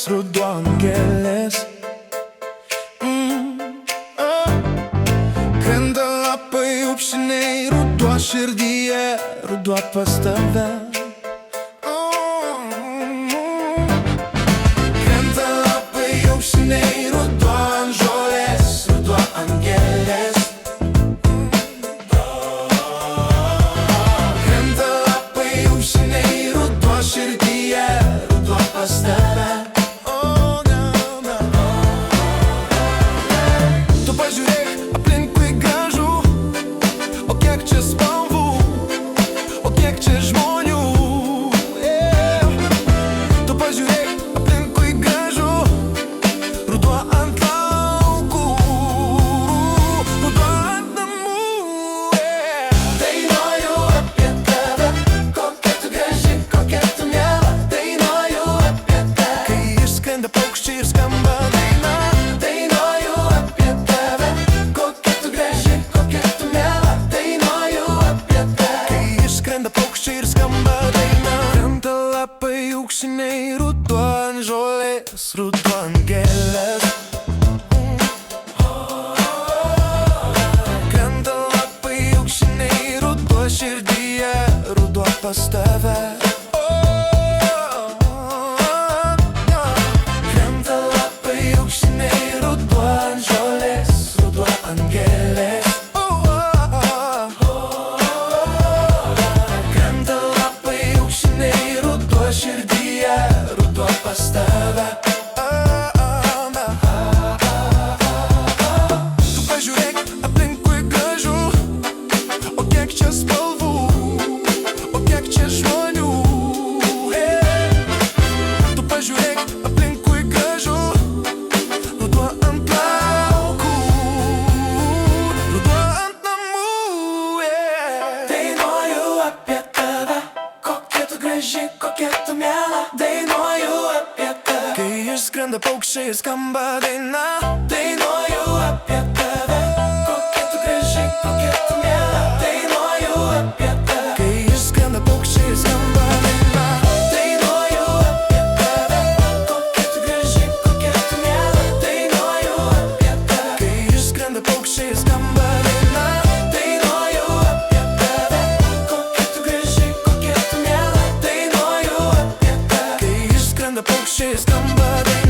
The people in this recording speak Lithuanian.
ruduo angelės. Krenta lapai upšiniai, ruduo širdyje, ruduo pas tave. Krenta lapai upšiniai, ruduo ant žolės, ruduo angelės. Krenta lapai upšiniai, ruduo širdyje, ruduo pas tave. Tu pažiūrėk aplinkui gražu, o kiek čia spalvų, o kiek čia žmonių. Tu pažiūrėk aplinkui gražu, ruduo ant laukų, ruduo ant namų. Dainuoju apie tave, kokia tu graži, kokia tu miela. Dainuoju apie tave, kai išskrenda paukščiai ir skamba daina. Dainuoju apie tave, kokia tu graži, kokia tu miela. Dainuoju apie tave, kai išskrenda paukščiai ir skamba daina. Krenta lapai auksiniai, ruduo ant žolės, ruduo ant gėlės. Krenta lapai auksiniai, ruduo širdyje, ruduo pas tave. Krenta lapai auksiniai, ruduo ant žolės, ruduo ant gėlės. Krenta lapai auksiniai, ruduo širdyje, ruduo pas tave. Tu pažiūrėk aplinkui gražu, o kiek čia spalvų, o kiek čia žmonių. Tu pažiūrėk aplinkui gražu, ruduo ant laukų, ruduo ant namų. Dainuoju apie tave, kokia tu graži, kokia tu miela. Dainuoju apie tave, kai išskrenda paukščiai ir skamba daina. Dainuoju apie tave, kokia tu graži, kokia tu miela. Dainuoju apie tave, kai išskrenda paukščiai ir skamba daina. Dainuoju apie tave, kokia tu graži, kokia tu miela. Dainuoju apie tave, kai išskrenda paukščiai ir skamba daina. Dainuoju apie tave, kokia tu graži, kokia tu miela. Dainuoju apie tave, kai išskrenda paukščiai ir skamba daina.